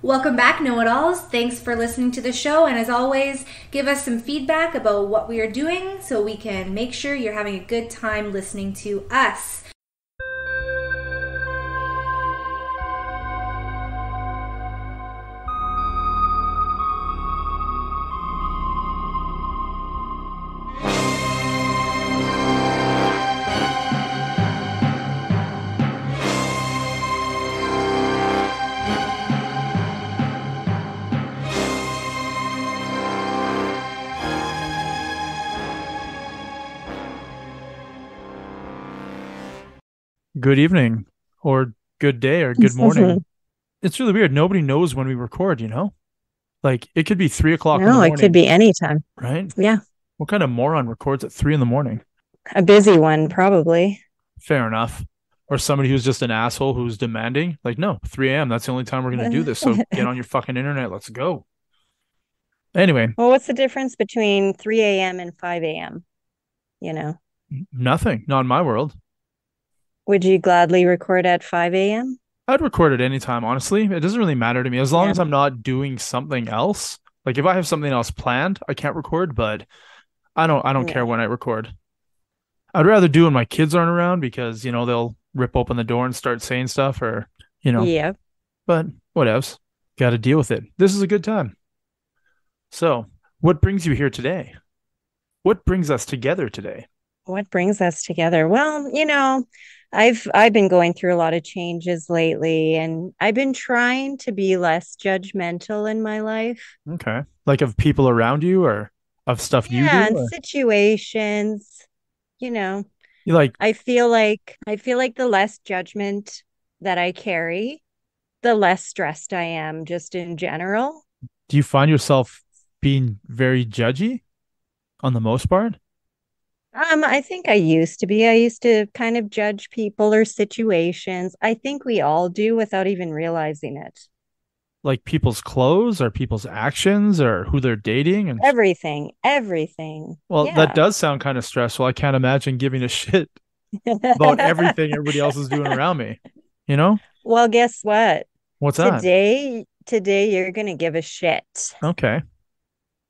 Welcome back, Know It Alls. Thanks for listening to the show. And as always, give us some feedback about what we are doing so we can make sure you're having a good time listening to us. Good evening, or good day, or good morning. It's really weird. Nobody knows when we record. Like it could be 3 o'clock in the No, it could morning, be anytime. right? Yeah, What kind of moron records at 3 in the morning? a busy one, probably. Fair enough. Or somebody who's just an asshole who's demanding, like, no, 3 a.m. That's the only time we're gonna do this. So get on your fucking internet. Let's go. Anyway, Well, what's the difference between 3 a.m. and 5 a.m.? You know, nothing. Not in my world. would you gladly record at 5 a.m.? I'd record at any time, honestly. It doesn't really matter to me as long Yeah, as I'm not doing something else. Like if I have something else planned, I can't record, but I don't care yeah, when I record. I'd rather do when my kids aren't around because, they'll rip open the door and start saying stuff you know, yeah. but what else? Got to deal with it. This is a good time. So, what brings you here today? What brings us together today? What brings us together? Well, I've been going through a lot of changes lately, and I've been trying to be less judgmental in my life. Okay. Like of people around you or of stuff you do Yeah, and or situations, you know, you like I feel like the less judgment that I carry, the less stressed I am just in general. do you find yourself being very judgy on the most part? I think I used to be. I used to kind of judge people or situations. I think we all do without even realizing it. Like people's clothes or people's actions or who they're dating and Everything, everything. well, that Yeah. does sound kind of stressful. I can't imagine giving a shit about everything everybody else is doing around me. You know? Well, guess what? What's that? Today you're going to give a shit Okay.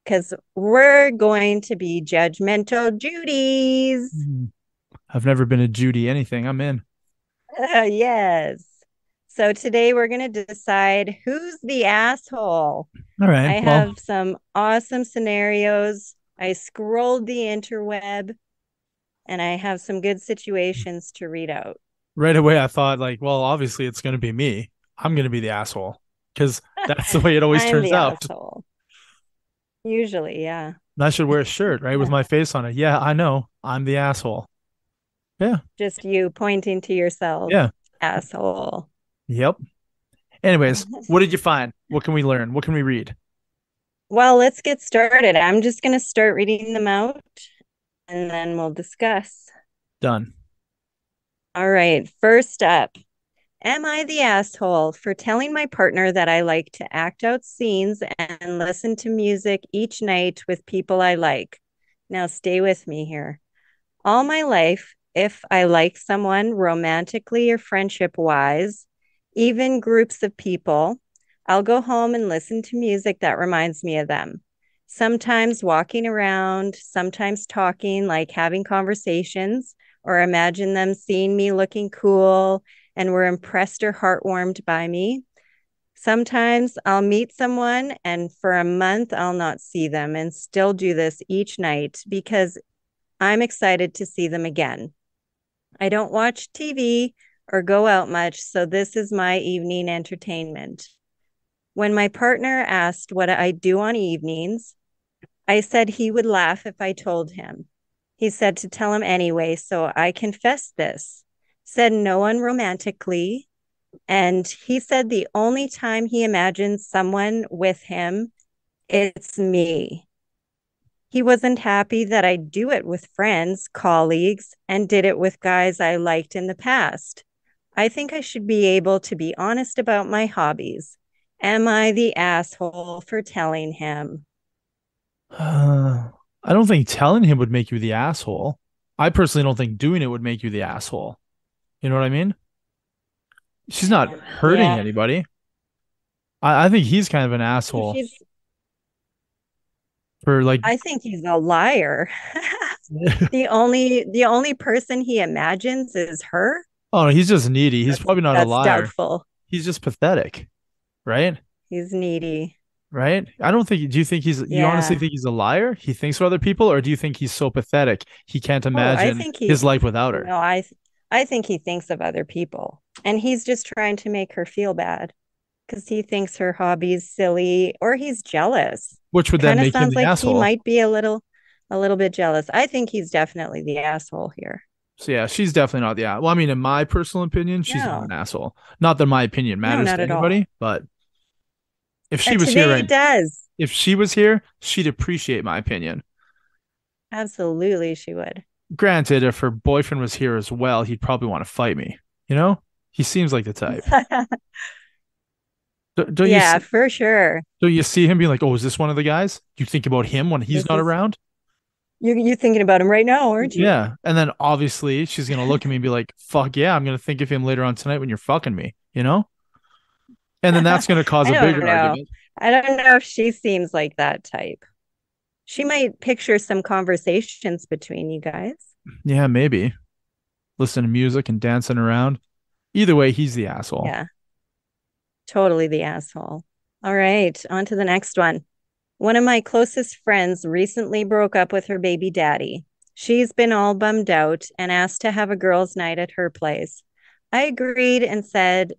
because we're going to be judgmental Judies. Hmm. I've never been a Judy anything. I'm in. Yes. So today we're going to decide who's the asshole. All right. I Well, have some awesome scenarios. I scrolled the interweb and I have some good situations to read out. right away I thought like, well, obviously it's going to be me. I'm going to be the asshole because that's the way it always I'm turns the out. asshole. Usually, yeah. And I should wear a shirt, right, with my face on it. Yeah, I know. I'm the asshole. Yeah. Just you pointing to yourself, Yeah. asshole. Yep. Anyways, what did you find? What can we learn? What can we read? Well, let's get started. I'm just going to start reading them out and then we'll discuss. Done. All right. First up, am I the asshole for telling my partner that I like to act out scenes and listen to music each night with people I like? Now, stay with me here. All my life, if I like someone romantically or friendship wise, even groups of people, I'll go home and listen to music that reminds me of them. Sometimes walking around, sometimes talking, like having conversations, or imagine them seeing me looking cool and were impressed or heartwarmed by me. Sometimes I'll meet someone and for a month I'll not see them and still do this each night because I'm excited to see them again. I don't watch TV or go out much, so this is my evening entertainment. When my partner asked what I do on evenings, I said he would laugh if I told him. He said to tell him anyway, so I confessed this. Said no one romantically, and he said the only time he imagines someone with him, it's me. He wasn't happy that I do it with friends, colleagues, and did it with guys I liked in the past. I think I should be able to be honest about my hobbies. Am I the asshole for telling him? Uh, I don't think telling him would make you the asshole. I personally don't think doing it would make you the asshole. You know what I mean? She's not hurting Yeah. anybody. I think he's kind of an If asshole she's, for like, I think he's a liar. The only person he imagines is her. oh, he's just needy. He's That's probably not a that's liar. doubtful. He's just pathetic, right? He's needy. Right? I don't think, do you think you honestly Yeah. think he's a liar? He thinks for other people, or do you think he's so pathetic he can't Oh, I imagine think his he life without her? no, I think he thinks of other people. And he's just trying to make her feel bad because he thinks her hobby's silly or he's jealous. Which would then Kind of make him sounds the like he asshole. might be a little bit jealous. I think he's definitely the asshole here. So yeah, she's definitely not the well, I mean, in my personal opinion, she's not No, an asshole. Not that my opinion no, matters not to at all. anybody, but if she And was here today right it does. if she was here, she'd appreciate my opinion. Absolutely, she would. Granted, if her boyfriend was here as well, he'd probably want to fight me. You know? He seems like the type. Don't you Yeah, for sure. don't you see him being like, "Oh, is this one of the guys?" You think about him when he's This not is around? you thinking about him right now, aren't you? Yeah. And then obviously she's gonna look at me and be like, "Fuck yeah, I'm gonna think of him later on tonight when you're fucking me," you know? And then that's gonna cause I a don't bigger know. argument. I don't know if she seems like that type. She might picture some conversations between you guys. Yeah, maybe. Listening to music and dancing around. Either way, he's the asshole. Yeah, totally the asshole. All right, on to the next one. One of my closest friends recently broke up with her baby daddy. She's been all bummed out and asked to have a girls' night at her place. I agreed and said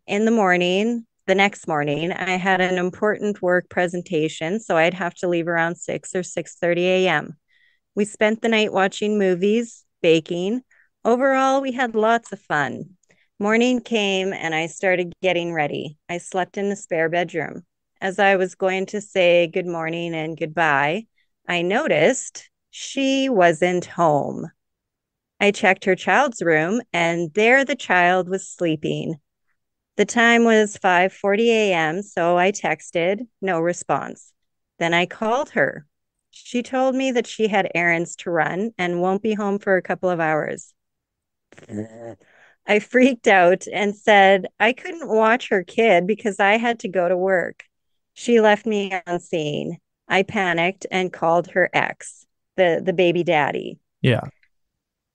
the next morning, I had an important work presentation, so I'd have to leave around 6 or 6:30 a.m. We spent the night watching movies, baking. Overall, we had lots of fun. Morning came and I started getting ready. I slept in the spare bedroom. As I was going to say good morning and goodbye, I noticed she wasn't home. I checked her child's room and there the child was sleeping. The time was 5:40 a.m., so I texted, no response. Then I called her. She told me that she had errands to run and won't be home for a couple of hours. I freaked out and said I couldn't watch her kid because I had to go to work. She left me unseen. I panicked and called her ex, the baby daddy. Yeah.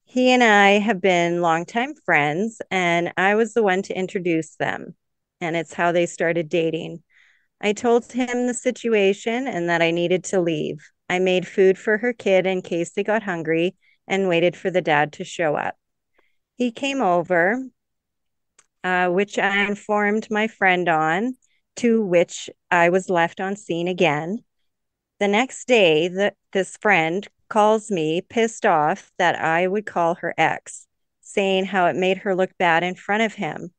He and I have been longtime friends, and I was the one to introduce them. And it's how they started dating. I told him the situation and that I needed to leave. I made food for her kid in case they got hungry and waited for the dad to show up. He came over, which I informed my friend on, to which I was left on scene again. The next day, this friend calls me pissed off that I would call her ex, saying how it made her look bad in front of him.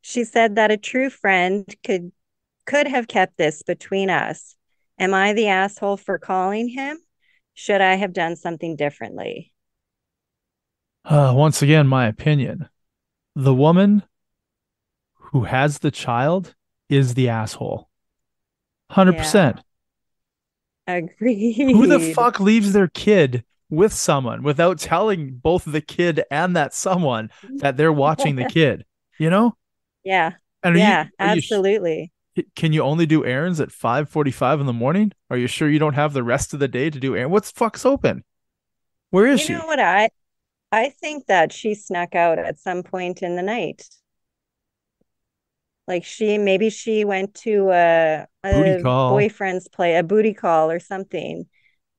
She said that a true friend could have kept this between us. Am I the asshole for calling him? Should I have done something differently? Once again, my opinion. The woman who has the child is the asshole. Yeah, 100%. Who the agreed. fuck leaves their kid with someone without telling both the kid and that someone that they're watching the kid? You know? Yeah, And yeah, are you absolutely. can you only do errands at 5:45 in the morning? Are you sure you don't have the rest of the day to do errands? What's fuck's open? Where is You know she? what I think that she snuck out at some point in the night. Like maybe she went to Booty a call. boyfriend's play, a booty call or something.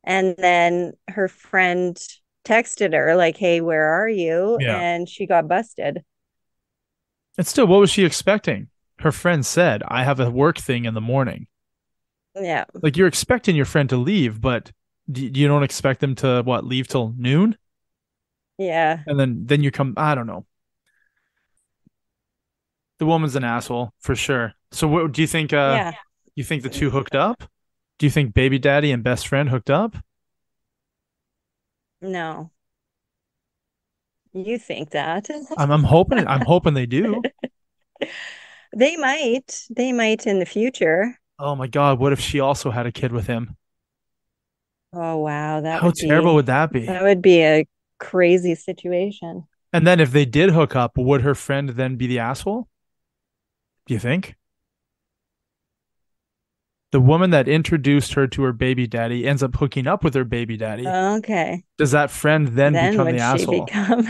And then her friend texted her like, "Hey, where are you?" Yeah. And she got busted. And still, what was she expecting? Her friend said, I have a work thing in the morning. Yeah. Like you're expecting your friend to leave, but you don't expect them to what, leave till noon? Yeah. And then you come, I don't know. The woman's an asshole for sure. So what do you think Yeah. you think the two hooked up? Do you think baby daddy and best friend hooked up? No. You think that. I'm hoping they do. They might. They might in the future. Oh my God, what if she also had a kid with him? Oh wow, that How would terrible be would that be? that would be a crazy situation. And then if they did hook up, would her friend then be the asshole? Do you think? The woman that introduced her to her baby daddy ends up hooking up with her baby daddy. Okay. Does that friend then Then become the would she asshole? become?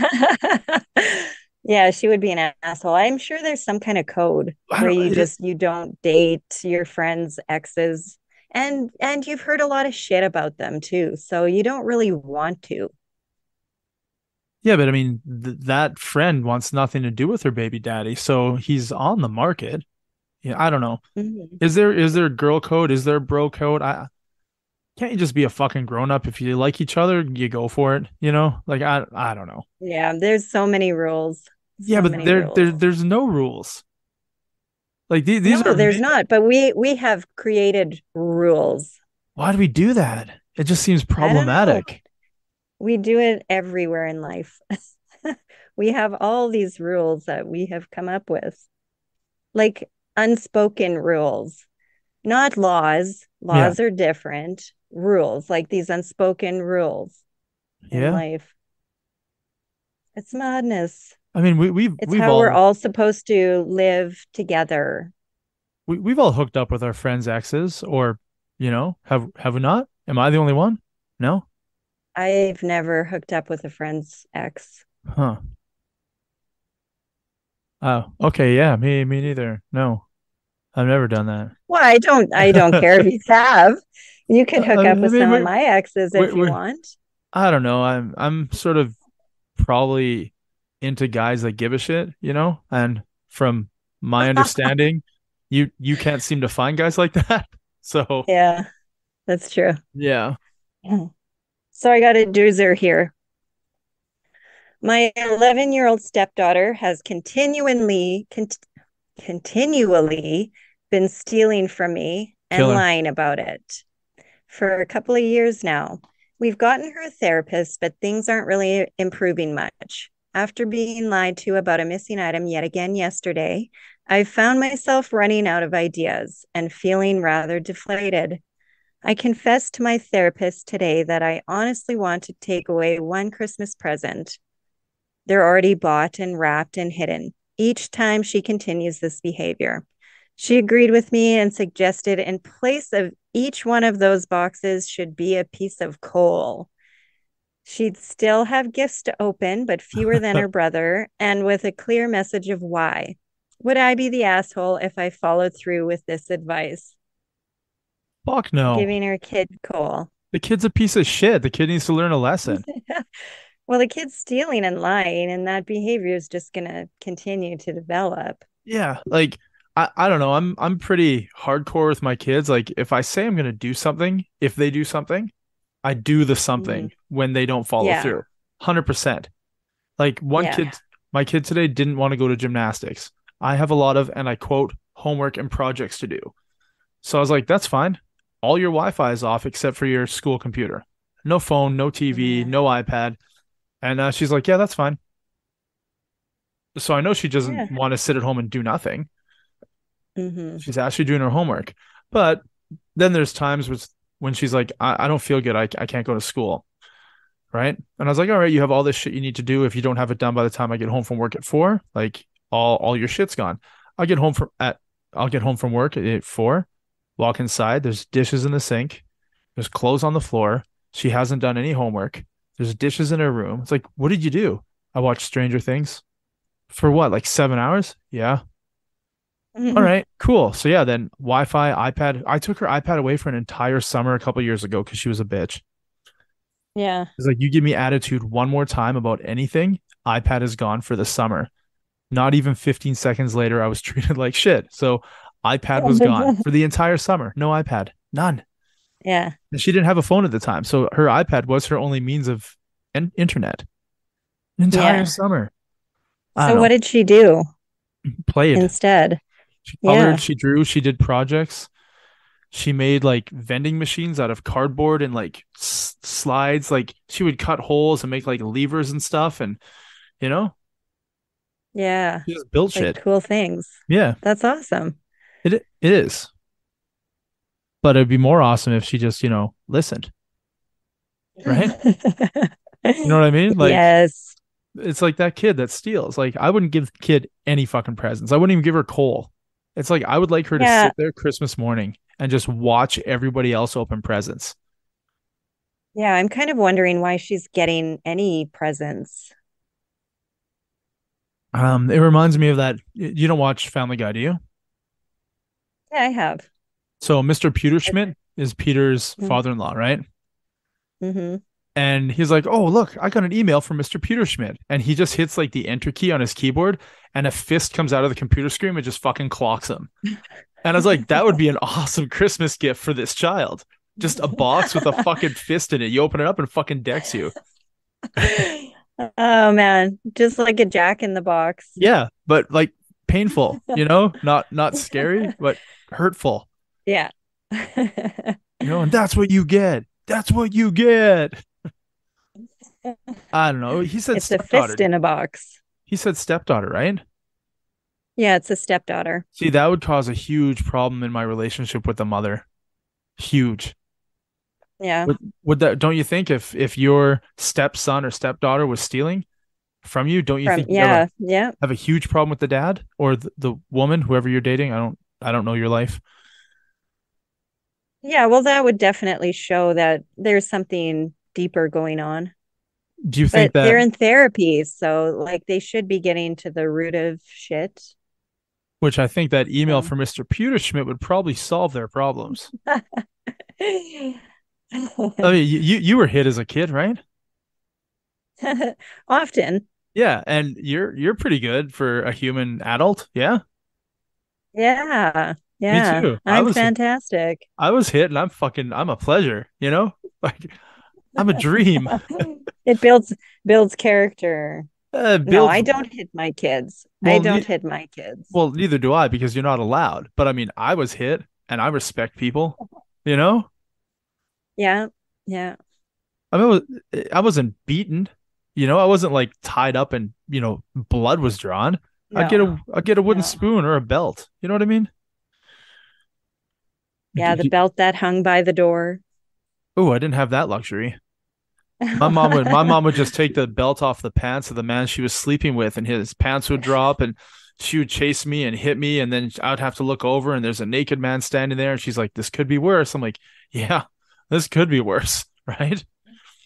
Yeah, she would be an asshole. I'm sure there's some kind of code I where don't. you don't date your friends' exes. And you've heard a lot of shit about them too. So you don't really want to. Yeah, but I mean, that friend wants nothing to do with her baby daddy, so he's on the market. Yeah, I don't know. Mhm. Is there a girl code? Is there a bro code? I can't you just be a fucking grown up if you like each other, you go for it, you know? Like I don't know. Yeah, there's so many rules. Yeah, So but many rules. there's no rules. Like these No, are there's not, but we have created rules. why do we do that? It just seems I don't know. problematic. We do it everywhere in life. We have all these rules that we have come up with, like unspoken rules, not laws. Yeah. Laws are different. Rules, like these unspoken rules in Yeah. life. It's madness. I mean, It's how we're all supposed to live together. we've all hooked up with our friends' exes, or have we not? Am I the only one? No? I've never hooked up with a friend's ex. Huh. Oh, okay, yeah, me neither. No, I've never done that. Well, I don't care if you have. You could hook up I with mean, some of my exes if you we're want. I don't know. I'm sort of probably into guys that give a shit, and from my understanding, you can't seem to find guys like that. So Yeah, that's true. yeah, So I got a doozer here. My 11-year-old stepdaughter has continually been stealing from me and killer. lying about it for a couple of years now. We've gotten her a therapist, but things aren't really improving much. After being lied to about a missing item yet again yesterday, I found myself running out of ideas and feeling rather deflated. I confessed to my therapist today that I honestly want to take away one Christmas present. They're already bought and wrapped and hidden. Each time she continues this behavior. She agreed with me and suggested in place of each one of those boxes should be a piece of coal. She'd still have gifts to open, but fewer than her brother, and with a clear message of why. Would I be the asshole if I followed through with this advice? Fuck no. Giving her kid coal. The kid's a piece of shit. The kid needs to learn a lesson. Well, the kid's stealing and lying, and that behavior is just going to continue to develop. Yeah, like I don't know. I'm pretty hardcore with my kids. Like if I say I'm gonna do something, if they do something, I do the Mm. something when they don't follow Yeah. through. 100%. Like Yeah. my kid today didn't want to go to gymnastics. I have a lot of, and I quote, homework and projects to do. So I was like, that's fine. All your Wi-Fi is off except for your school computer. No phone, no TV, Yeah. no iPad. And she's like, yeah, that's fine. So I know she Yeah. doesn't want to sit at home and do nothing. Hmm. She's actually doing her homework. But then there's times when she's like, I don't feel good. I can't go to school. Right. And I was like, all right, you have all this shit you need to do. If you don't have it done by the time I get home from work at 4, like all your shit's gone. I'll get home from work at 4, walk inside. There's dishes in the sink. There's clothes on the floor. She hasn't done any homework. There's dishes in her room. It's like, what did you do? I watched Stranger Things. For what, like 7 hours? Yeah. All right, cool. So yeah, then Wi-Fi, iPad. I took her iPad away for an entire summer a couple years ago because she was a bitch. Yeah. It's like you give me attitude one more time about anything, iPad is gone for the summer. Not even 15 seconds later, I was treated like shit. So iPad was gone for the entire summer. No iPad, none. Yeah. And she didn't have a phone at the time, so her iPad was her only means of internet. An entire Yeah. summer. I So don't what know. did she do Played. instead? She colored. Yeah. She drew. She did projects. She made like vending machines out of cardboard and like slides. Like she would cut holes and make like levers and stuff. And you know, Yeah. she just built Like shit. cool things. Yeah, That's awesome. it is. But it'd be more awesome if she just listened, right? You know what I mean? Like Yes. it's like that kid that steals. Like I wouldn't give the kid any fucking presents. I wouldn't even give her coal. It's like I would like her to Yeah. sit there Christmas morning and just watch everybody else open presents. Yeah, I'm kind of wondering why she's getting any presents. It reminds me of that. You don't watch Family Guy, do you? Yeah, I have. So Mr. Peterschmidt is Peter's father-in-law, right? Mm-hmm. And he's like, "Oh, look, I got an email from Mr. Peterschmidt." And he just hits like the enter key on his keyboard, and a fist comes out of the computer screen and just fucking clocks him. And I was like, that would be an awesome Christmas gift for this child. Just a box with a fucking fist in it. You open it up and it fucking decks you. Oh man, just like a Jack in the Box. Yeah, but like painful, you know, not scary, but hurtful. Yeah. You know, and that's what you get. That's what you get. I don't know. He said It's a stepdaughter. fist in a box. He said stepdaughter, right? Yeah, it's a stepdaughter. See, that would cause a huge problem in my relationship with the mother. Huge. Yeah. Would that, don't you think if your stepson or stepdaughter was stealing from you, don't you think you'd yeah, have a huge problem with the dad or the woman, whoever you're dating? I don't know your life. Yeah, well, that would definitely show that there's something deeper going on. Do you But think that they're in therapy, so like they should be getting to the root of shit. which I think that email So. from Mr. Peterschmidt would probably solve their problems. I mean, you were hit as a kid, right? Often. Yeah, and you're pretty good for a human adult. Yeah, Yeah. me Yeah. too. I'm fantastic. I was hit, and I'm a pleasure. You know, like I'm a dream. It builds character. No, Builds, I don't hit my kids. well, I don't hit my kids. well, neither do I because you're not allowed. But I mean, I was hit, and I respect people. You know, Yeah. Yeah. I mean, I wasn't beaten. You know, I wasn't like tied up and blood was drawn. No. I'd get a wooden No. spoon or a belt. You know what I mean? Yeah, the belt that hung by the door. Oh, I didn't have that luxury. My mom would just take the belt off the pants of the man she was sleeping with, and his pants would drop, and she would chase me and hit me, and then I'd have to look over, and there's a naked man standing there, and she's like, "This could be worse." I'm like, "Yeah, this could be worse," right?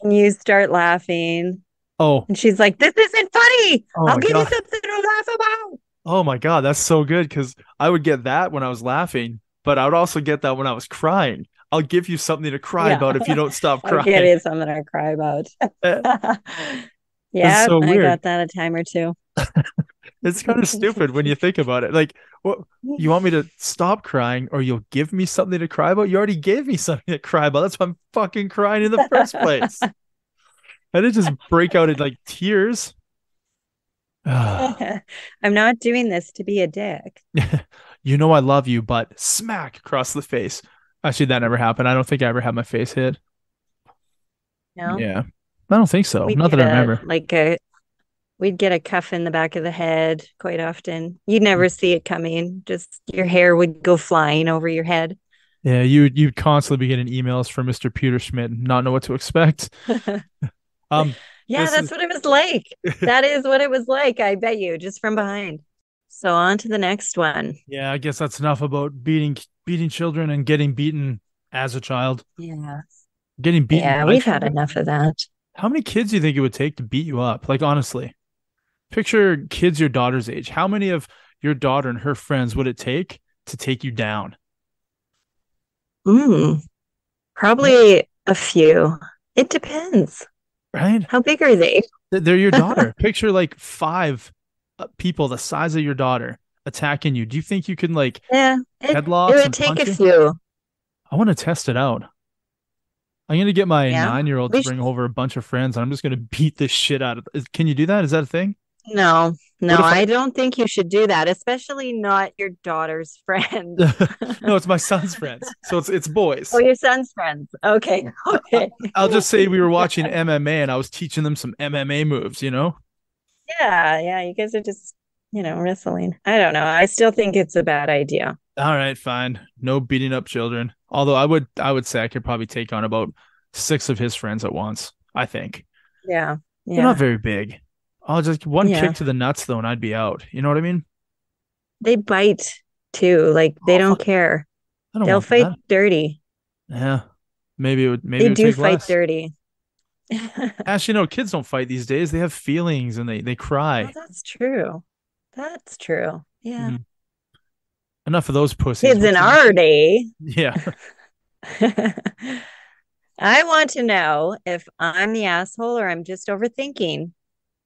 And you start laughing. Oh, And she's like, "This isn't funny. oh I'll my give you God. something to laugh about." Oh my God, that's so good because I would get that when I was laughing, but I would also get that when I was crying. I'll give you something to cry Yeah. about if you don't stop I'll crying. get you something to cry about. It's Yeah, so I weird. got that a time or two. It's kind of stupid when you think about it. Like, what, you want me to stop crying or you'll give me something to cry about? You already gave me something to cry about. That's why I'm fucking crying in the first place. I didn't just break out in like tears. I'm not doing this to be a dick. You know I love you, but smack across the face. Actually, that never happened. I don't think I ever had my face hit. No, Yeah. I don't think so. we'd Not that get I remember. we'd get a cuff in the back of the head quite often. You'd never see it coming. Just your hair would go flying over your head. Yeah, you'd constantly be getting emails from Mr. Peter Schmidt and not know what to expect. Yeah, that's what it was like. That is what it was like, I bet you, just from behind. So on to the next one. Yeah, I guess that's enough about beating children and getting beaten as a child. Yeah. Getting beaten. Yeah, by we've had children. enough of that. How many kids do you think it would take to beat you up? Like, honestly, picture kids your daughter's age. How many of your daughter and her friends would it take to take you down? Probably a few. It depends. Right? How big are they? They're your daughter. Picture like 5 people the size of your daughter attacking you. Do you think you can like Yeah, headlocks it would and take punch a you? few. I want to test it out. I'm gonna get my Yeah, 9-year-old we to bring over a bunch of friends, and I'm just gonna beat the shit out of. Can you do that? Is that a thing? No, What if I don't think you should do that, especially not your daughter's friends. No, it's my son's friends, so it's boys. Oh, your son's friends. Okay. Okay. I'll just say we were watching MMA, and I was teaching them some MMA moves. You know? Yeah, yeah. You guys are just, wrestling. I don't know. I still think it's a bad idea. All right, fine. No beating up children. Although I would say I could probably take on about 6 of his friends at once. I think Yeah. they're Yeah. not very big. I'll just one Yeah. kick to the nuts though, and I'd be out. You know what I mean? They bite too. Like they Oh, don't fuck. care. I don't They'll want fight that. dirty. Yeah. Maybe They it would do take fight less. dirty. Actually, no, kids don't fight these days. They have feelings and they Oh, cry. that's true. That's true. Yeah. Mhm. Enough of those pussies. Kids in What's the our day. Yeah. I want to know if I'm the asshole or I'm just overthinking.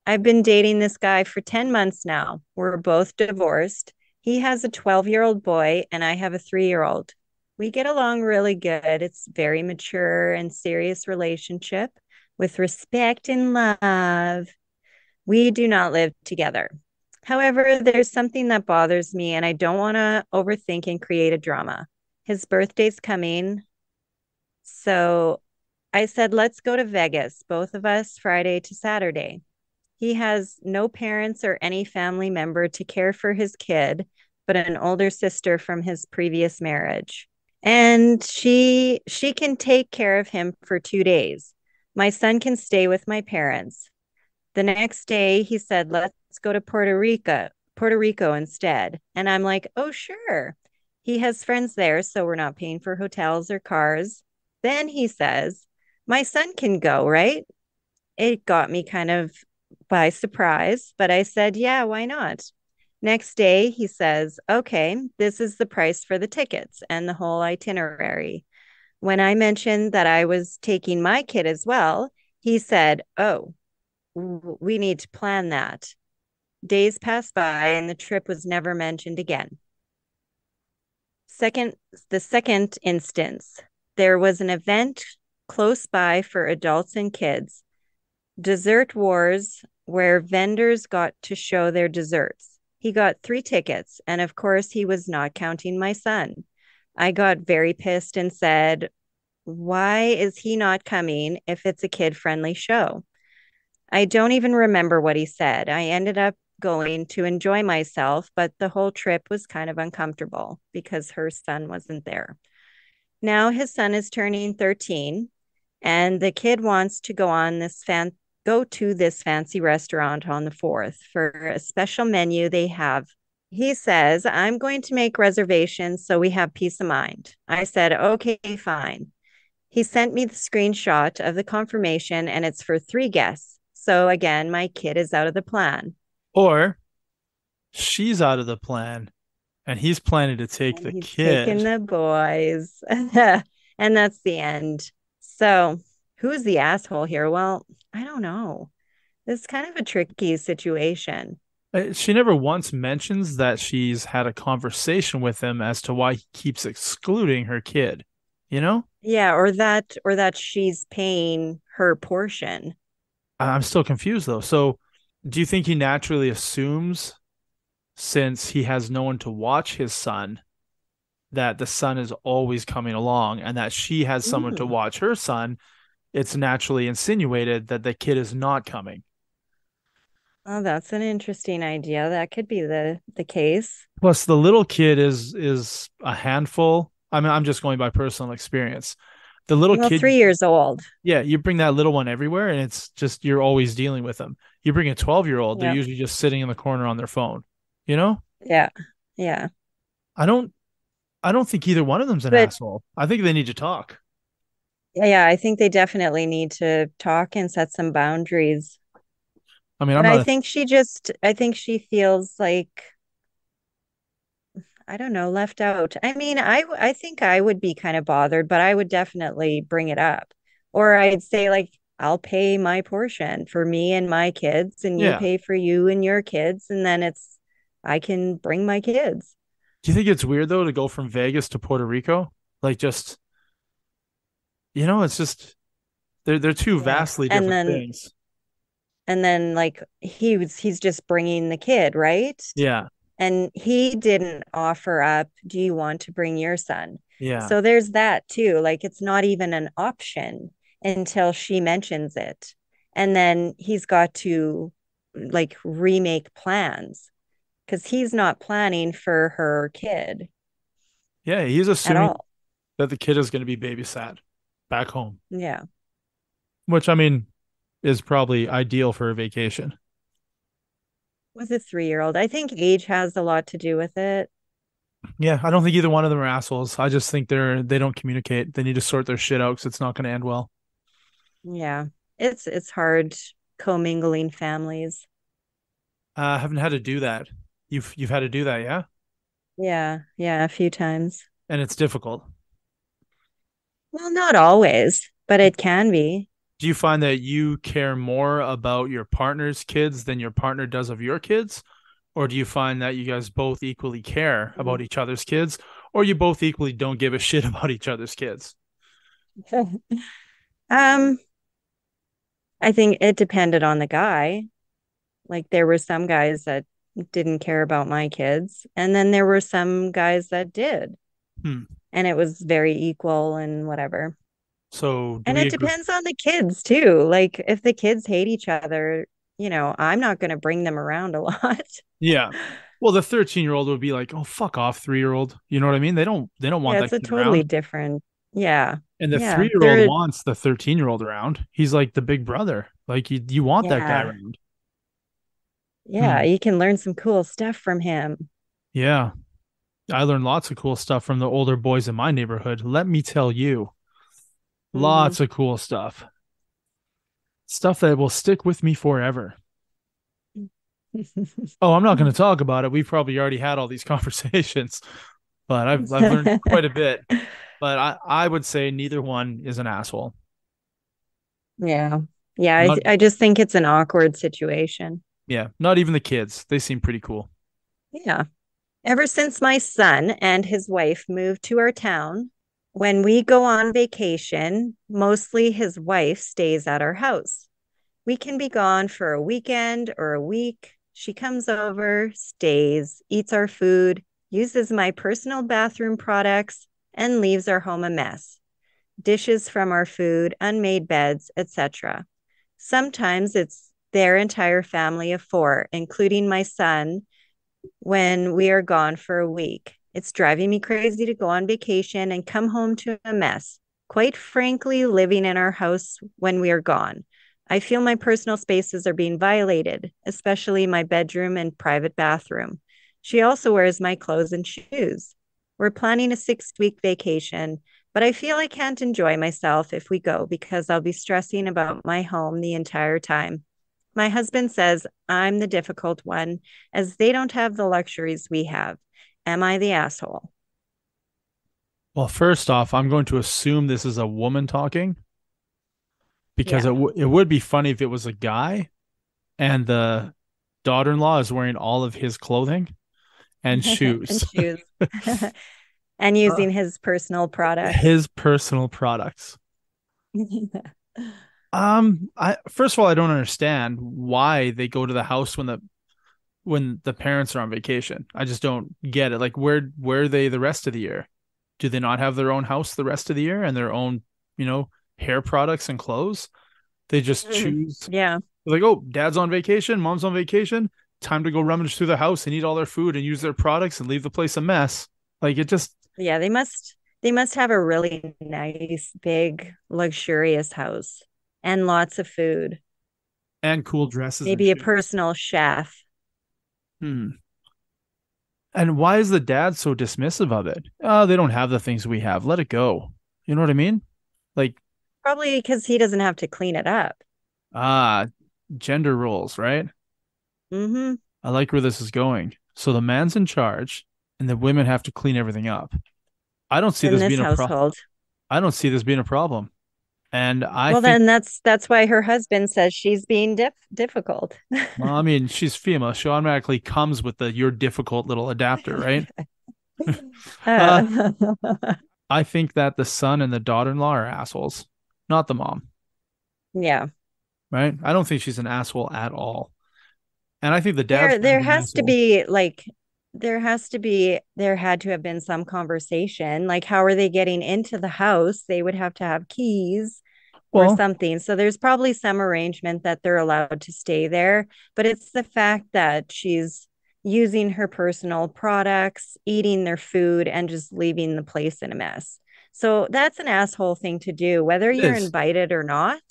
I've been dating this guy for 10 months now. We're both divorced. He has a 12-year-old boy, and I have a 3-year-old. We get along really good. It's very mature and serious relationship with respect and love. We do not live together. However, there's something that bothers me, and I don't want to overthink and create a drama. His birthday's coming. So I said, let's go to Vegas, both of us, Friday to Saturday. He has no parents or any family member to care for his kid, but an older sister from his previous marriage. And she can take care of him for 2 days. My son can stay with my parents. The next day he said, "Let's go to Puerto Rico instead." And I'm like, "Oh, sure." He has friends there, so we're not paying for hotels or cars. Then he says, "My son can go, right?" It got me kind of by surprise, but I said, "Yeah, why not?" Next day, he says, "Okay, this is the price for the tickets and the whole itinerary." When I mentioned that I was taking my kid as well, he said, "Oh, we need to plan that." Days passed by and the trip was never mentioned again. Second, the second instance, there was an event close by for adults and kids. Dessert Wars, where vendors got to show their desserts. He got 3 tickets, and of course, he was not counting my son. I got very pissed and said, "Why is he not coming if it's a kid friendly show?" I don't even remember what he said. I ended up going to enjoy myself, but the whole trip was kind of uncomfortable because her son wasn't there. Now his son is turning 13 and the kid wants to go to this fancy restaurant on the 4th for a special menu they have. He says, "I'm going to make reservations so we have peace of mind." I said, "Okay, fine." He sent me the screenshot of the confirmation and it's for 3 guests. So again, my kid is out of the plan. Or she's out of the plan and he's planning to take And the he's taking kid. the boys. And that's the end. So who's the asshole here? Well, I don't know. It's kind of a tricky situation. She never once mentions that she's had a conversation with him as to why he keeps excluding her kid. You know? Yeah, or that she's paying her portion. I'm still confused though. So, do you think he naturally assumes, since he has no one to watch his son, that the son is always coming along and that she has someone to Mm. watch her son? It's naturally insinuated that the kid is not coming. Oh, that's an interesting idea. That could be the case. Plus, the little kid is a handful. I mean, I'm just going by personal experience. The little Well, kid, 3 years old. yeah, you bring that little one everywhere, and it's just you're always dealing with them. You bring a 12-year-old, they're Yeah. usually just sitting in the corner on their phone. You know, Yeah. Yeah. I don't, I don't think either one of them's an But asshole. I think they need to talk. yeah, I think they definitely need to talk and set some boundaries. I mean, I'm But not a I think she feels like, I don't know, left out. I mean, I think I would be kind of bothered, but I would definitely bring it up. Or I'd say like, "I'll pay my portion for me and my kids, and you yeah. pay for you and your kids, and then I can bring my kids." Do you think it's weird though to go from Vegas to Puerto Rico? Like, just it's just they're two Yeah. vastly And different then things. like he's just bringing the kid, right? Yeah, And he didn't offer up, "Do you want to bring your son?" yeah. So there's that too. Like it's not even an option until she mentions it. And then he's got to like remake plans because he's not planning for her kid Yeah, he's at assuming all. that the kid is going to be babysat back home, Yeah. which I mean is probably ideal for a vacation. With a 3-year-old. I think age has a lot to do with it. Yeah, I don't think either one of them are assholes. I just think they don't communicate. They need to sort their shit out because it's not going to end well. Yeah. It's hard commingling families. I haven't had to do that. You've had to do that, yeah? Yeah, yeah, a few times. And it's difficult. Well, not always, but it can be. Do you find that you care more about your partner's kids than your partner does of your kids? Or do you find that you guys both equally care about each other's kids? Or you both equally don't give a shit about each other's kids? Um, I think it depended on the guy. Like there were some guys that didn't care about my kids, and then there were some guys that did, Hmm. and it was very equal and whatever. So do And we it agree? depends on the kids too. Like if the kids hate each other, I'm not going to bring them around a lot. Yeah. Well, the 13-year-old would be like, "Oh, fuck off, 3-year-old." You know what I mean? They don't want Yeah, that it's a kid totally around. different. Yeah. And the Yeah. 3-year-old wants the 13-year-old around. He's like the big brother. Like you want that guy Yeah. around. Yeah. Hmm. You can learn some cool stuff from him. Yeah. I learned lots of cool stuff from the older boys in my neighborhood. Let me tell you, Hmm. lots of cool stuff. Stuff that will stick with me forever. Oh, I'm not going to talk about it. We've probably already had all these conversations, but I've learned quite a bit. But I would say neither one is an asshole. Yeah. Yeah. Not I just think it's an awkward situation. Yeah, not even the kids. They seem pretty cool. Yeah. Ever since my son and his wife moved to our town, when we go on vacation, mostly his wife stays at our house. We can be gone for a weekend or a week. She comes over, stays, eats our food, uses my personal bathroom products, and leaves our home a mess. Dishes from our food, unmade beds, etc. Sometimes it's their entire family of four, including my son, when we are gone for a week. It's driving me crazy to go on vacation and come home to a mess. Quite frankly, living in our house when we are gone. I feel my personal spaces are being violated, especially my bedroom and private bathroom. She also wears my clothes and shoes. We're planning a 6-week vacation, but I feel I can't enjoy myself if we go because I'll be stressing about my home the entire time. My husband says I'm the difficult one, as they don't have the luxuries we have. Am I the asshole? Well, first off, I'm going to assume this is a woman talking because Yeah. it would be funny if it was a guy and the daughter-in-law is wearing all of his clothing and And shoes. shoes. And Uh, using his personal products. his personal products. I first of all, I don't understand why they go to the house when the parents are on vacation. I just don't get it. Like where are they the rest of the year? Do they not have their own house the rest of the year and their own, hair products and clothes? They just choose Yeah. like, oh, dad's on vacation, mom's on vacation, time to go rummage through the house and eat all their food and use their products and leave the place a mess. Like it just Yeah, they must have a really nice, big, luxurious house and lots of food. and cool dresses and Maybe a shoes. personal chef. Hmm. And why is the dad so dismissive of it? Oh, they don't have the things we have. Let it go. You know what I mean? Like, Probably because he doesn't have to clean it up. ah, gender roles, right? Mm-hmm. I like where this is going. So the man's in charge and the women have to clean everything up. I don't see In this this being a household. I don't see this being a problem. And I Well, think, then that's why her husband says she's being difficult. well, I mean, she's female. She automatically comes with the "you're difficult" little adapter, right? Uh, Uh, I think that the son and the daughter-in-law are assholes, not the mom, yeah. right? I don't think she's an asshole at all. And I think the dad's There kind there of an has to asshole. be like there had to have been some conversation. Like how are they getting into the house? They would have to have keys or Well, something. So there's probably some arrangement that they're allowed to stay there, but it's the fact that she's using her personal products, eating their food, and just leaving the place in a mess. So that's an asshole thing to do, whether it you're is. invited or not.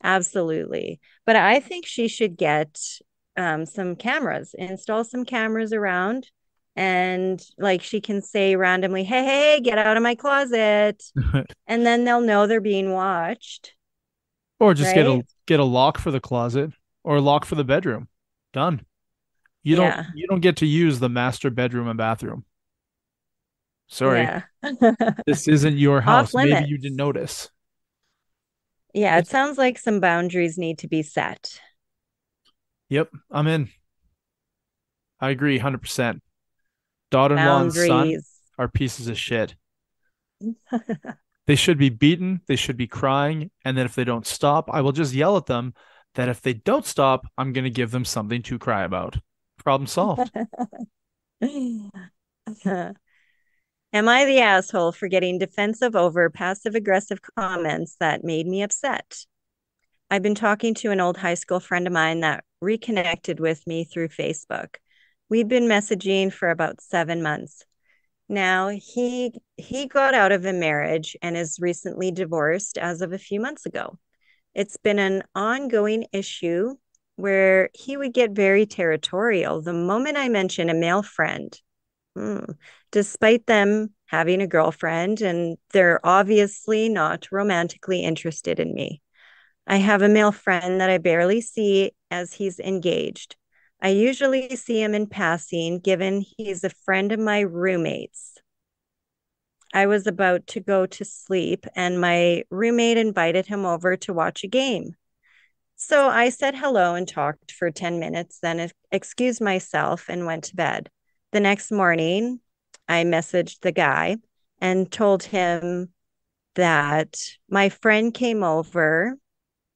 Absolutely. But I think she should get some cameras, install some cameras around, And like she can say randomly, hey, get out of my closet. And then they'll know they're being watched, Or just right? get a lock for the closet or a lock for the bedroom. Done. Yeah. You don't get to use the master bedroom and bathroom. Sorry. Yeah. This isn't your Off house. Maybe you didn't limits. notice. Yeah, it It's, sounds like some boundaries need to be set. yep, I'm in. I agree 100%. Daughter-in-law and son Boundaries. are pieces of shit. They should be beaten, they should be crying, and then if they don't stop, I will just yell at them that if they don't stop, I'm going to give them something to cry about. Problem solved. Am I the asshole for getting defensive over passive aggressive comments that made me upset? I've been talking to an old high school friend of mine that reconnected with me through Facebook. We've been messaging for about 7 months. Now he got out of a marriage and is recently divorced as of a few months ago. It's been an ongoing issue where he would get very territorial the moment I mention a male friend. Hmm. Despite them having a girlfriend and they're obviously not romantically interested in me. I have a male friend that I barely see as he's engaged. I usually see him in passing, given he's a friend of my roommate's. I was about to go to sleep, and my roommate invited him over to watch a game. So I said hello and talked for 10 minutes, then excused myself and went to bed. The next morning, I messaged the guy and told him that my friend came over.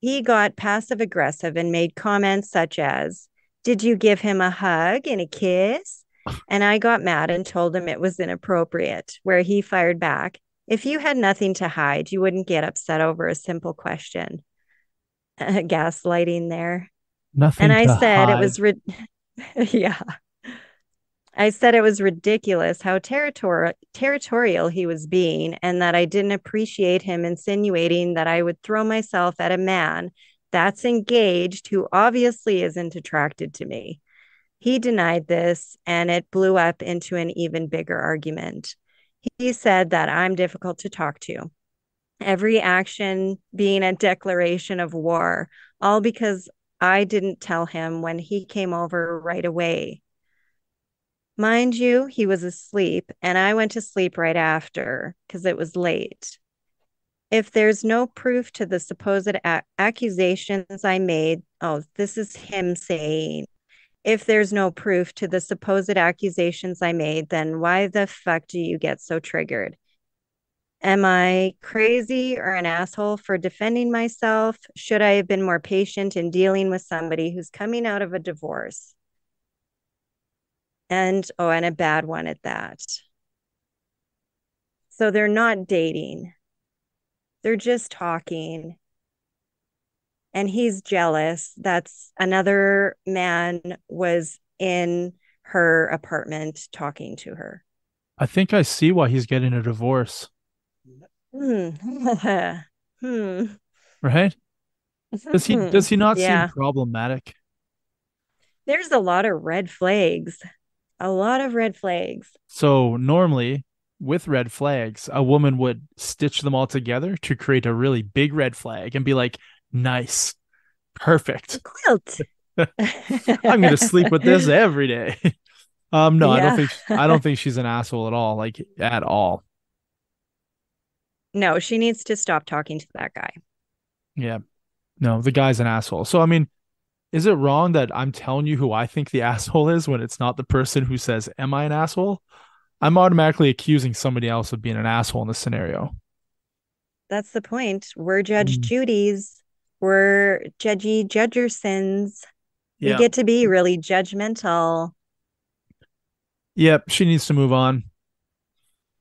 He got passive aggressive and made comments such as, did you give him a hug and a kiss? And I got mad and told him it was inappropriate, where he fired back, if you had nothing to hide, you wouldn't get upset over a simple question. Gaslighting there. And Nothing I to said it hide. was, yeah, I said it was ridiculous how territorial he was being, and that I didn't appreciate him insinuating that I would throw myself at a man that's engaged who obviously isn't attracted to me. He denied this, and it blew up into an even bigger argument. He said that I'm difficult to talk to, every action being a declaration of war, all because I didn't tell him when he came over right away. Mind you, he was asleep, and I went to sleep right after because it was late. If there's no proof to the supposed accusations I made, oh, this is him saying, if there's no proof to the supposed accusations I made, then why the fuck do you get so triggered? Am I crazy or an asshole for defending myself? Should I have been more patient in dealing with somebody who's coming out of a divorce? And oh, and a bad one at that. So they're not dating, they're just talking. And he's jealous. That's another man was in her apartment talking to her. I think I see why he's getting a divorce, Hmm. hmm. right? Does he not seem Yeah. problematic? There's a lot of red flags. A lot of red flags. So normally with red flags, a woman would stitch them all together to create a really big red flag and be like, nice, A perfect. quilt. I'm gonna sleep with this every day. No, Yeah. I don't think she's an asshole at all, like at all. No, she needs to stop talking to that guy. Yeah. No, the guy's an asshole. So I mean, is it wrong that I'm telling you who I think the asshole is when it's not the person who says, am I an asshole? I'm automatically accusing somebody else of being an asshole in this scenario. That's the point. We're Judge Mm. Judy's. We're Judgy Judgersons. We Yeah. get to be really judgmental. Yep. She needs to move on.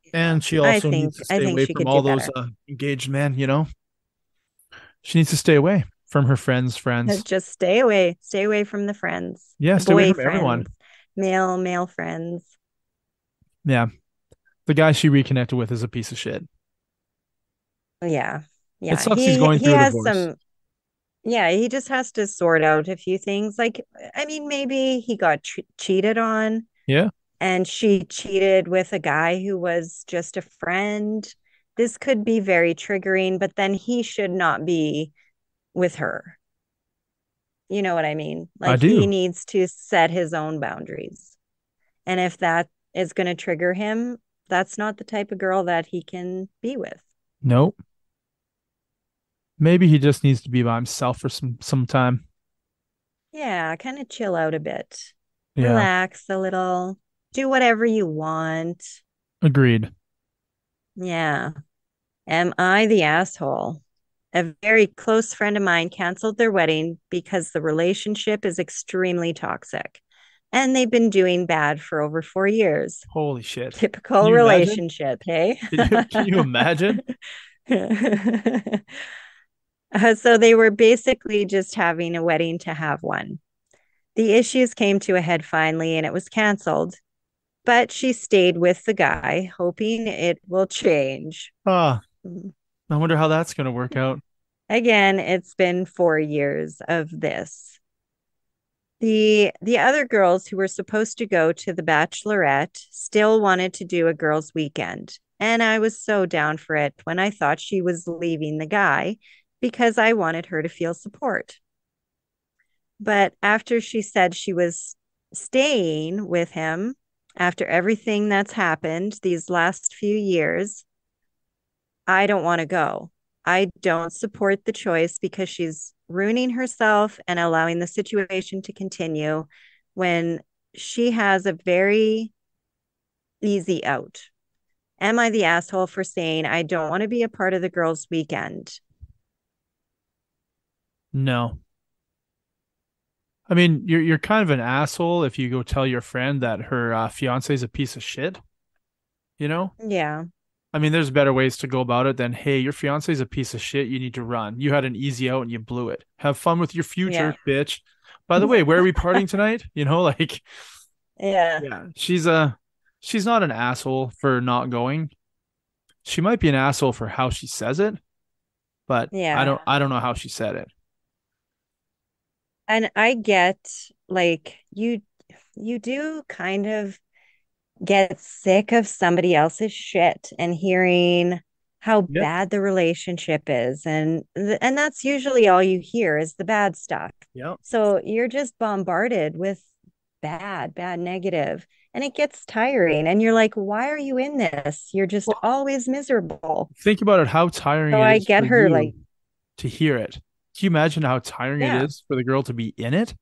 Yeah. And she also needs to I stay think away she from could do all those better. engaged men, you know? She needs to stay away from her friends. Just stay away. Stay away from the friends, Yeah, the stay away boy from everyone. friends, male friends. Yeah. The guy she reconnected with is a piece of shit. Yeah. It Yeah. sucks he's He going he through a has divorce. some, yeah, he just has to sort out a few things. Like, I mean, maybe he got cheated on, Yeah. and she cheated with a guy who was just a friend. This could be very triggering, but then he should not be with her. You know what I mean? I Like he do. needs to set his own boundaries. And if that is going to trigger him, that's not the type of girl that he can be with. Nope. Maybe he just needs to be by himself for some time. Yeah, kind of chill out a bit, Yeah. relax a little, do whatever you want. Agreed. Yeah. Am I the asshole? A very close friend of mine canceled their wedding because the relationship is extremely toxic and they've been doing bad for over 4 years. Holy shit. Can Typical you imagine? relationship, hey? Can you imagine? So they were basically just having a wedding to have one. The issues came to a head finally and it was canceled, but she stayed with the guy, hoping it will change. Ah, I wonder how that's going to work out. Again, it's been 4 years of this. The other girls who were supposed to go to the bachelorette still wanted to do a girls' weekend. And I was so down for it when I thought she was leaving the guy because I wanted her to feel support. But after she said she was staying with him after everything that's happened these last few years, I don't want to go. I don't support the choice because she's ruining herself and allowing the situation to continue when she has a very easy out. Am I the asshole for saying I don't want to be a part of the girls' weekend? No. I mean, you're kind of an asshole if you go tell your friend that her fiance is a piece of shit, you know? Yeah. I mean, there's better ways to go about it than, hey, your fiance is a piece of shit. You need to run. You had an easy out and you blew it. Have fun with your Yeah. future, bitch. By the way, where are we partying tonight? Like, Yeah. yeah, she's not an asshole for not going. She might be an asshole for how she says it, but I Yeah. don't I don't know how she said it. And I get like you do kind of get sick of somebody else's shit and hearing how Yep. bad the relationship is and that's usually all you hear is the bad stuff. Yep. So you're just bombarded with bad negative and it gets tiring and you're like why are you in this? You're just Well, always miserable. think about it, how tiring So it I is for get her you like to hear it. Can you imagine how tiring it yeah. is for the girl to be in it?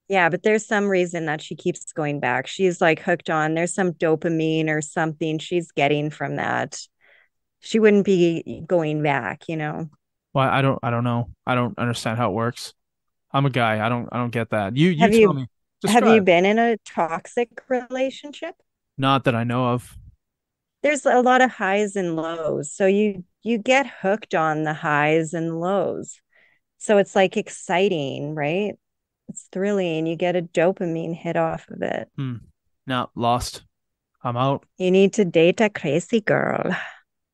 Yeah, but there's some reason that she keeps going back. She's like hooked on. There's some dopamine or something she's getting from that. She wouldn't be going back. Well, I don't know. I don't understand how it works. I'm a guy. I don't get that. You Have tell you me. have you Describe. been in a toxic relationship? Not that I know of. There's a lot of highs and lows. So you get hooked on the highs and lows. So it's like exciting, right? It's thrilling. You get a dopamine hit off of it. Hmm. No, lost. I'm out. You need to date a crazy girl.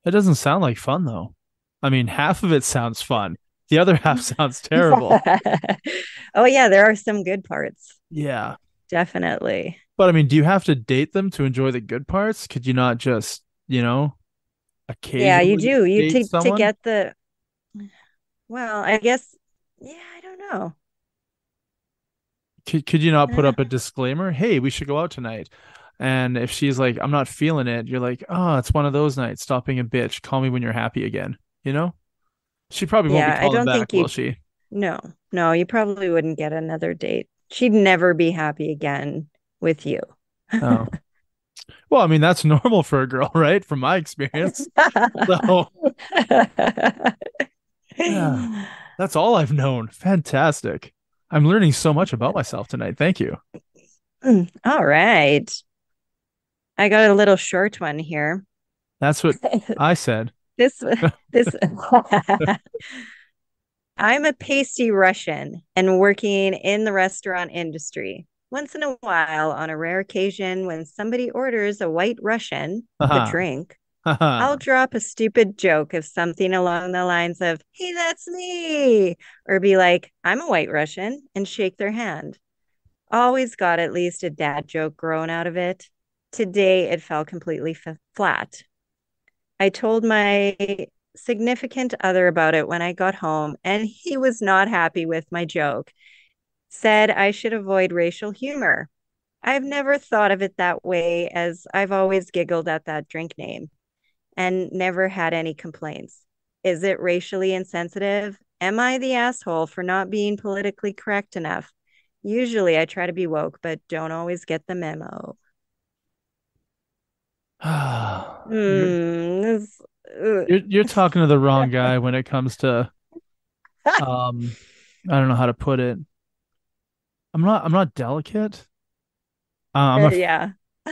It doesn't sound like fun though. I mean, half of it sounds fun. The other half sounds terrible. Oh yeah, there are some good parts. Yeah. Definitely. But I mean, do you have to date them to enjoy the good parts? Could you not just, Yeah, you occasionally do. You date to someone? get the well, I guess yeah, I don't know. Could you not I put don't up know. a disclaimer? Hey, we should go out tonight. And if she's like, I'm not feeling it, you're like, oh, it's one of those nights. Stop being a bitch. Call me when you're happy again. You know? She probably won't be Yeah, I calling don't back, think will you'd she? no. No, you probably wouldn't get another date. She'd never be happy again with you. Oh. Well, I mean, that's normal for a girl, right? From my experience. So, yeah, that's all I've known. Fantastic. I'm learning so much about myself tonight. Thank you. All right. I got a little short one here. That's what I said. This this I'm a pasty Russian and working in the restaurant industry. Once in a while, on a rare occasion, when somebody orders a white Russian, the Haha. drink, I'll Haha. drop a stupid joke of something along the lines of, hey, that's me, or be like, I'm a white Russian, and shake their hand. Always got at least a dad joke grown out of it. Today, it fell completely flat. I told my significant other about it when I got home, and he was not happy with my joke. Said I should avoid racial humor. I've never thought of it that way, as I've always giggled at that drink name and never had any complaints. Is it racially insensitive? Am I the asshole for not being politically correct enough? Usually I try to be woke, but don't always get the memo. you're, This, you're talking to the wrong guy when it comes to um I don't know how to put it. I'm not delicate. yeah.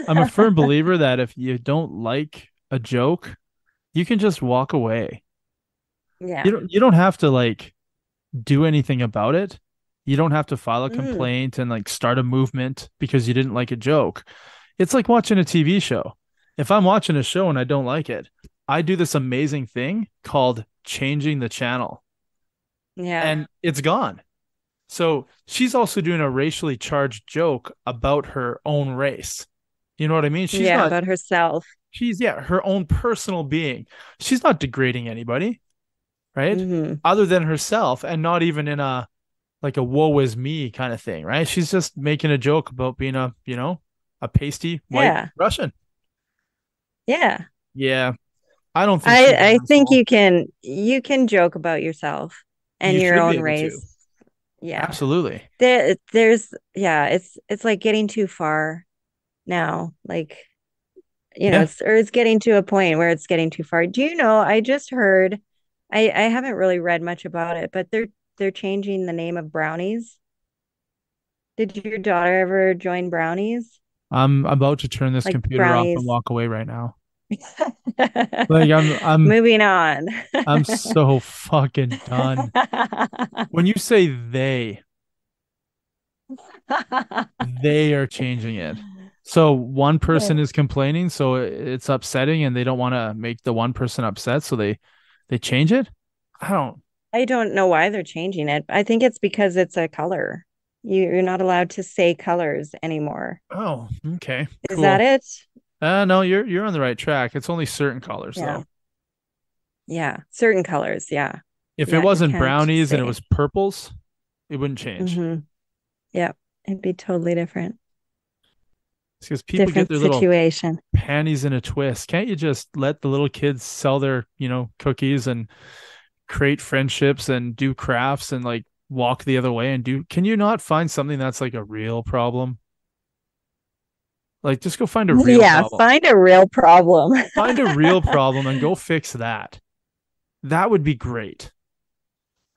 I'm a firm believer that if you don't like a joke, you can just walk away. Yeah. You don't have to like do anything about it. You don't have to file a Mm, complaint and like start a movement because you didn't like a joke. It's like watching a TV show. If I'm watching a show and I don't like it, I do this amazing thing called changing the channel yeah. and it's gone. So she's also doing a racially charged joke about her own race. You know what I mean? Yeah. About herself. She's, yeah, her own personal being. She's not degrading anybody, right? Hmm. Other than herself and not even in a, like a woe is me kind of thing, right? She's just making a joke about being a, a pasty white Yeah. Russian. Yeah. Yeah. I don't think she's I an think asshole. you can joke about yourself and You your should be own able to. race. Yeah. Absolutely. There's yeah, it's like getting too far now. Like, Yeah. it's getting to a point where it's getting too far. Do you know, I just heard, I haven't really read much about it, but they're changing the name of brownies. Did your daughter ever join brownies? I'm about to turn this Like computer off and brownies. walk away right now. Like Moving on. I'm so fucking done. When you say they are changing it. So one person is complaining, so it's upsetting and they don't want to make the one person upset, so they change it? I don't. I don't know why they're changing it. I think it's because it's a color. You're not allowed to say colors anymore. Oh, okay. Is that Cool. it? No, you're on the right track. It's only certain colors Yeah. though. Yeah. Certain colors. Yeah. If it Yeah. You wasn't can't brownies and it say. was purples, it wouldn't change. Hmm. Yeah. It'd be totally different. It's because people get Different their little situation. panties in a twist. Can't you just let the little kids sell their, cookies and create friendships and do crafts and like walk the other way and do, can you not find something that's like a real problem? Like just go find a real Yeah. problem. Find a real problem. Find a real problem and go fix that. That would be great.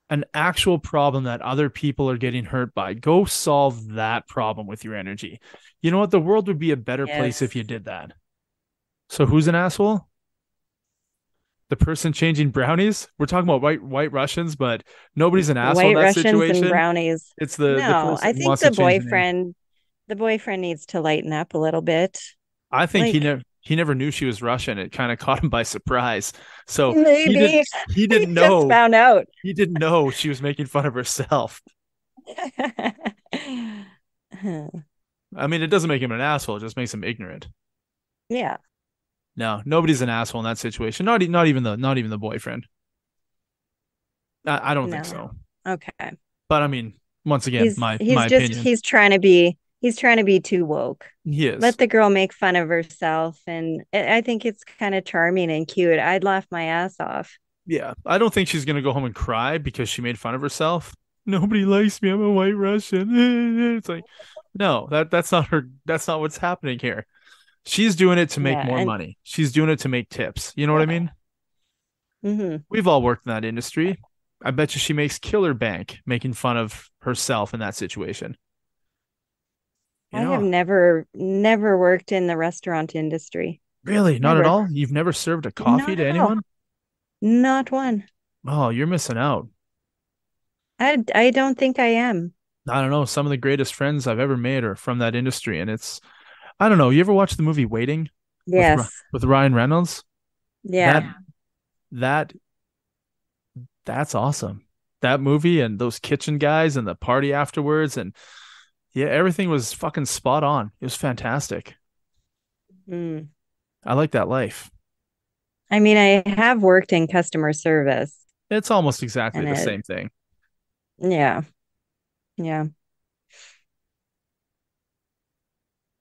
An actual problem that other people are getting hurt by. Go solve that problem with your energy. You know what? The world would be a better place if Yes. you did that. So who's an asshole? The person changing brownies? We're talking about white Russians, but nobody's an asshole in White that Russians and situation. brownies. It's the No, person I who think wants to change the name. the boyfriend needs to lighten up a little bit. I think he Like, never he never knew she was Russian. It kind of caught him by surprise. So he didn't maybe he he didn't just know found out. he didn't know she was making fun of herself. I mean, it doesn't make him an asshole, it just makes him ignorant. Yeah. No, nobody's an asshole in that situation. Not even the boyfriend. I don't think No. so. Okay. But I mean, once again, my opinion. He's trying to be too woke. He is. Let the girl make fun of herself, and I think it's kind of charming and cute. I'd laugh my ass off. Yeah, I don't think she's gonna go home and cry because she made fun of herself. Nobody likes me. I'm a white Russian. It's like, no, that's not her. That's not what's happening here. She's doing it to make Yeah, more and money. She's doing it to make tips. You know what I mean? mhm. We've all worked in that industry. I bet you she makes killer bank making fun of herself in that situation. You I have know, never worked in the restaurant industry. really, not at Never. all. You've never served a coffee Not to at all. anyone? Not one. Oh, you're missing out. I don't think I am. I don't know. Some of the greatest friends I've ever made are from that industry, and I don't know. You ever watch the movie Waiting Yes. with Ryan Reynolds? That Yeah. that that's awesome. That movie and those kitchen guys and the party afterwards, and Yeah, everything was fucking spot on. It was fantastic. Mm. I like that life. I mean, I have worked in customer service It's almost exactly and the same thing. yeah, yeah.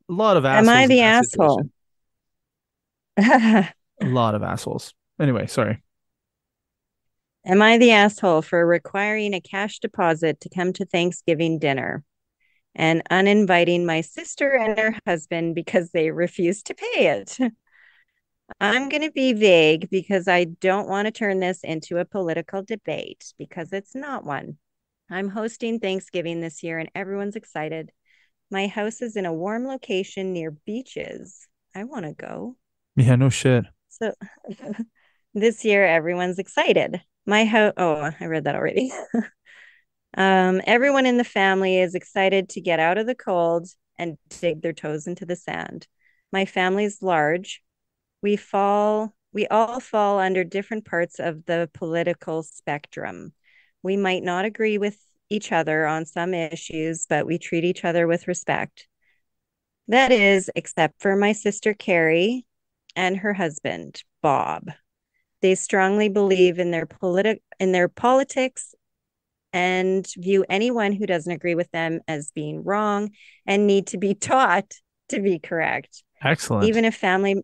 A lot of Am I assholes in the that asshole? situation. A lot of assholes. Anyway, sorry. Am I the asshole for requiring a cash deposit to come to Thanksgiving dinner and uninviting my sister and her husband because they refused to pay it? I'm going to be vague because I don't want to turn this into a political debate because it's not one. I'm hosting Thanksgiving this year and everyone's excited. My house is in a warm location near beaches. I want to go. Yeah, no shit. So this year, everyone's excited. My house, oh, I read that already. Everyone in the family is excited to get out of the cold and dig their toes into the sand. My family's large. We all fall under different parts of the political spectrum. We might not agree with each other on some issues, but we treat each other with respect. That is, except for my sister Carrie and her husband, Bob. They strongly believe in their politics and view anyone who doesn't agree with them as being wrong and need to be taught to be correct. Excellent. Even if family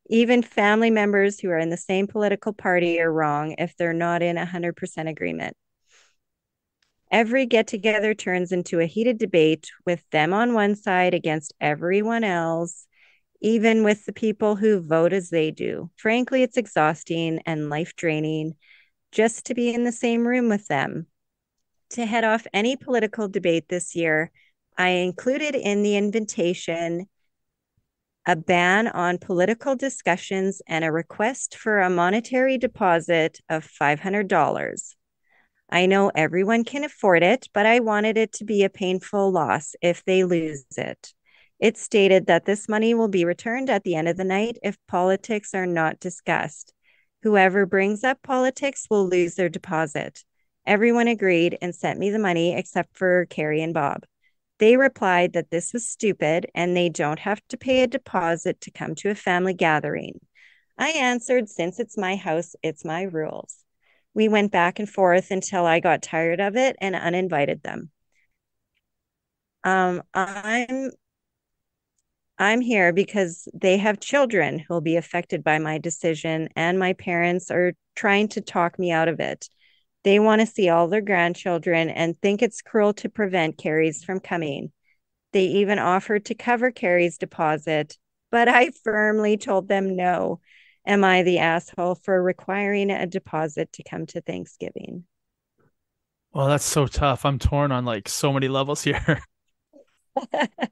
even family members who are in the same political party are wrong if they're not in 100% agreement. Every get together turns into a heated debate with them on one side against everyone else, even with the people who vote as they do. Frankly, it's exhausting and life draining just to be in the same room with them. To head off any political debate this year, I included in the invitation a ban on political discussions and a request for a monetary deposit of $500. I know everyone can afford it, but I wanted it to be a painful loss if they lose it. It stated that this money will be returned at the end of the night if politics are not discussed. Whoever brings up politics will lose their deposit. Everyone agreed and sent me the money except for Carrie and Bob. They replied that this was stupid and they don't have to pay a deposit to come to a family gathering. I answered, since it's my house, it's my rules. We went back and forth until I got tired of it and uninvited them. I'm here because they have children who will be affected by my decision, and my parents are trying to talk me out of it. They want to see all their grandchildren and think it's cruel to prevent Carrie's from coming. They even offered to cover Carrie's deposit, but I firmly told them no. Am I the asshole for requiring a deposit to come to Thanksgiving? Well, that's so tough. I'm torn on like so many levels here.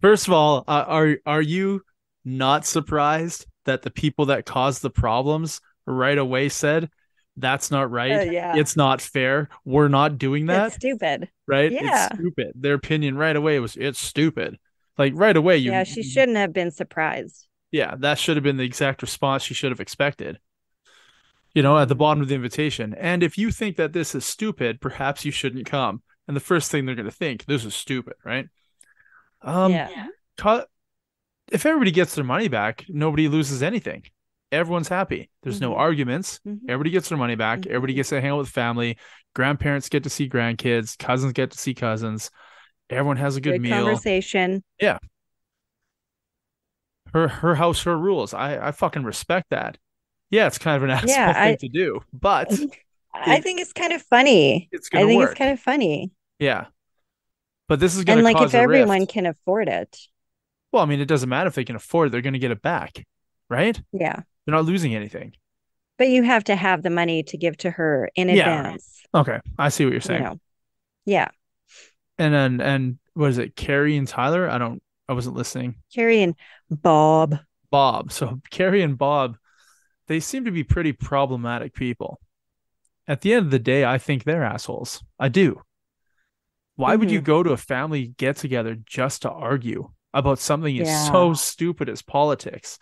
First of all, are you not surprised that the people that caused the problems right away said that's not right? Yeah, It's not fair. We're not doing it's that, stupid. right? It's Yeah. stupid. Their opinion right away was it's stupid. Like right away, Yeah, she shouldn't have been surprised. yeah, that should have been the exact response she should have expected. At the Mm-hmm. bottom of the invitation. And if you think that this is stupid, perhaps you shouldn't come. And the first thing they're going to think, this is stupid, right? Um, Yeah. if everybody gets their money back, nobody loses anything. Everyone's happy. There's no Mm-hmm. arguments. Mm-hmm. Everybody gets their money back. Everybody Mm-hmm. gets to hang out with family. Grandparents get to see grandkids. Cousins get to see cousins. Everyone has a good Good meal. conversation. Yeah. Her house, her rules. I fucking respect that. Yeah, it's kind of an Yeah, asshole thing to do, but I it think it's kind of funny. it's I gonna think it's work. kind of funny. Yeah. But this is And gonna like if cause a everyone rift. can afford it. Well, I mean, it doesn't matter if they can afford it, they're gonna get it back, right? Yeah. They're not losing anything. But you have to have the money to give to her in Yeah. advance, Okay. I see what you're you saying. know. Yeah. And what is it? Carrie and Tyler? I wasn't listening. Carrie and Bob. Bob. So Carrie and Bob, they seem to be pretty problematic people. At the end of the day, I think they're assholes. I do. Why would you Mm-hmm. go to a family get together just to argue about something as Yeah. so stupid as politics?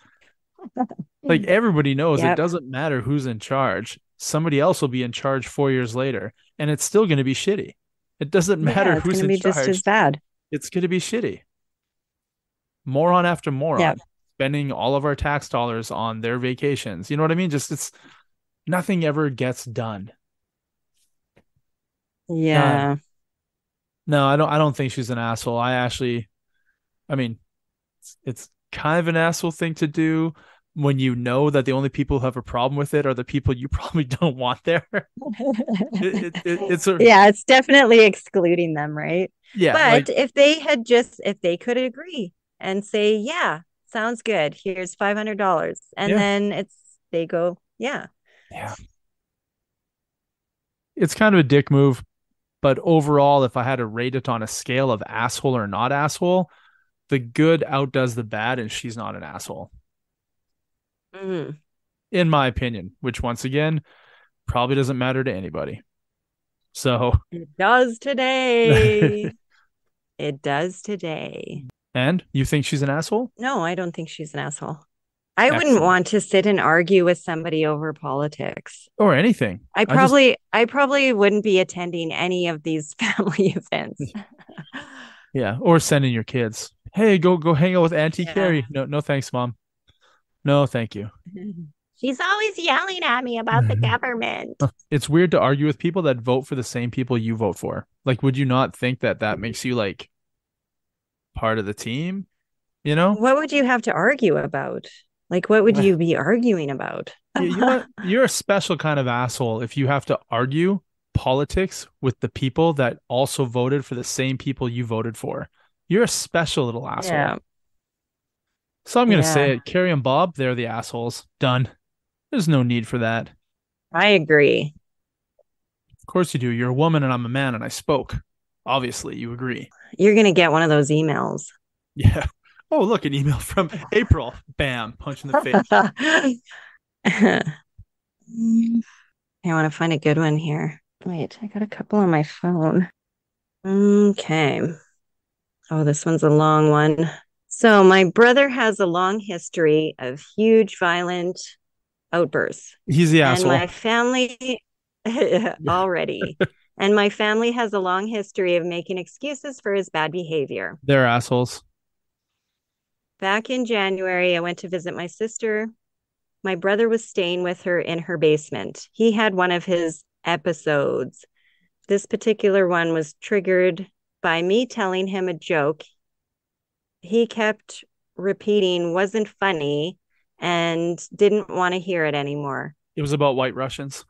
Like everybody knows it Yep. doesn't matter who's in charge. Somebody else will be in charge 4 years later, and it's still going to be shitty. It doesn't Yeah, matter it's who's going to in be just as charge. bad. it's going to be shitty. Moron after Yeah. moron, spending all of our tax dollars on their vacations. You know what I mean? Just it's nothing ever gets done. Uh, Yeah. no, I don't think she's an asshole. I mean, it's kind of an asshole thing to do when you know that the only people who have a problem with it are the people you probably don't want there. It's a Yeah, it's definitely excluding them, right? yeah, like But if they could agree and say, yeah, sounds good. Here's $500. And yeah, then they go, yeah. yeah. It's kind of a dick move, but overall, if I had to rate it on a scale of asshole or not asshole, the good outdoes the bad, and she's not an asshole, Mm. in my opinion, which once again probably doesn't matter to anybody. So, It does today. It does today. and you think she's an asshole? No, I don't think she's an asshole. I wouldn't Excellent. want to sit and argue with somebody over politics. Or anything. I probably wouldn't be attending any of these family events. Yeah, or sending your kids. Hey, go hang out with Auntie Yeah. Carrie. No, no, thanks, Mom. No, thank you. She's always yelling at me about the government. It's weird to argue with people that vote for the same people you vote for. Like, would you not think that that makes you like part of the team? You know, What would you have to argue about? Like, what would you be arguing about? you're a special kind of asshole if you have to argue politics with the people that also voted for the same people you voted for. You're a special little asshole. Yeah. So I'm gonna say Yeah. it. Carrie and Bob, they're the assholes. Done. There's no need for that. I agree. Of course you do. You're a woman and I'm a man and I spoke. Obviously, you agree. You're going to get one of those emails. Yeah. Oh, look, an email from April. Bam, punch in the face. I want to find a good one here. Wait, I got a couple on my phone. Okay. Oh, this one's a long one. So, my brother has a long history of huge violent outbursts, He's the and asshole. my family already. And my family has a long history of making excuses for his bad behavior. They're assholes. Back in January, I went to visit my sister. My brother was staying with her in her basement. He had one of his episodes. This particular one was triggered by me telling him a joke. He kept repeating wasn't funny and didn't want to hear it anymore. It was about white Russians.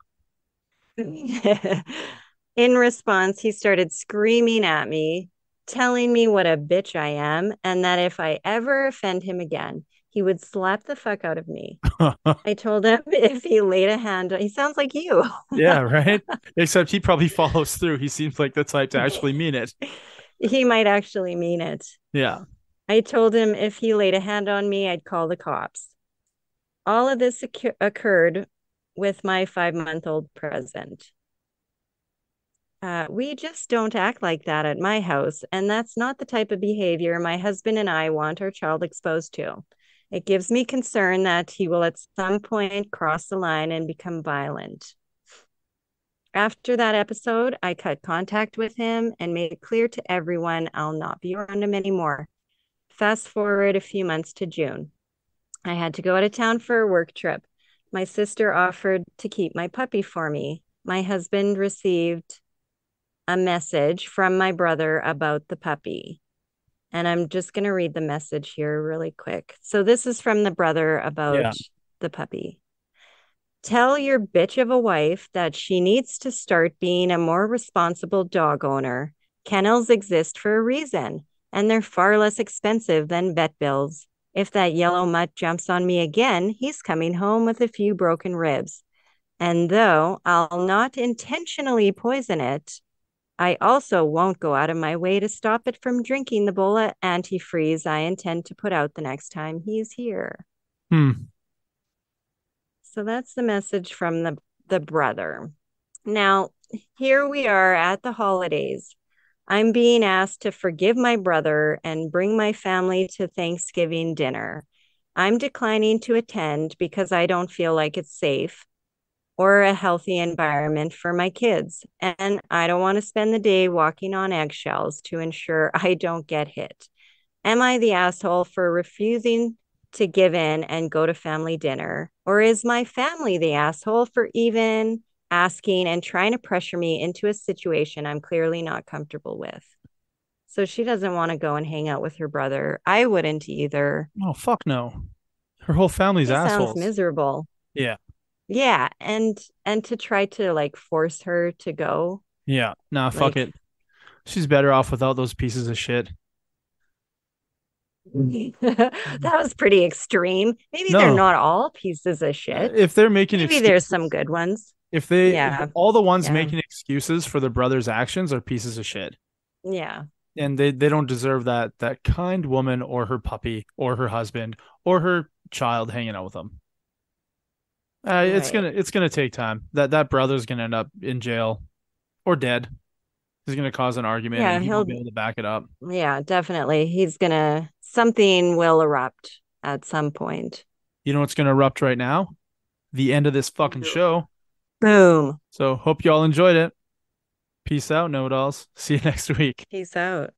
In response, he started screaming at me, telling me what a bitch I am, and that if I ever offend him again, he would slap the fuck out of me. I told him if he laid a hand on, he sounds like you. Yeah, right? Except he probably follows through. He seems like the type to actually mean it. He might actually mean it. Yeah. I told him if he laid a hand on me, I'd call the cops. All of this occurred with my 5-month-old present. We just don't act like that at my house, and that's not the type of behavior my husband and I want our child exposed to. It gives me concern that he will at some point cross the line and become violent. After that episode, I cut contact with him and made it clear to everyone I'll not be around him anymore. Fast forward a few months to June. I had to go out of town for a work trip. My sister offered to keep my puppy for me. My husband received a message from my brother about the puppy. And I'm just going to read the message here really quick. So this is from the brother about the puppy. Tell your bitch of a wife that she needs to start being a more responsible dog owner. Kennels exist for a reason, and they're far less expensive than vet bills. If that yellow mutt jumps on me again, he's coming home with a few broken ribs. And though I'll not intentionally poison it, I also won't go out of my way to stop it from drinking the bowl of antifreeze I intend to put out the next time he's here. So that's the message from the brother. Now, here we are at the holidays. I'm being asked to forgive my brother and bring my family to Thanksgiving dinner. I'm declining to attend because I don't feel like it's safe, or a healthy environment for my kids. And I don't want to spend the day walking on eggshells to ensure I don't get hit. Am I the asshole for refusing to give in and go to family dinner? Or is my family the asshole for even asking and trying to pressure me into a situation I'm clearly not comfortable with? So she doesn't want to go and hang out with her brother. I wouldn't either. Oh, fuck no. Her whole family's He sounds assholes. miserable. Yeah. Yeah, and to try to like force her to go. Yeah. Nah, fuck Like it. She's better off without those pieces of shit. that was pretty extreme. Maybe they're No. not all pieces of shit. If they're making Maybe there's some excuses, good ones. if Yeah. all the ones Yeah. making excuses for their brother's actions are pieces of shit. Yeah. And they don't deserve that kind woman or her puppy or her husband or her child hanging out with them. It's Right. gonna take time. That brother's gonna end up in jail or dead. He's gonna cause an argument Yeah, and he won't he'll be able to back it up. yeah, definitely. He's gonna something will erupt at some point. You know what's gonna erupt right now? The end of this fucking show. Boom. So hope you all enjoyed it. Peace out, know-it-alls. See you next week. Peace out.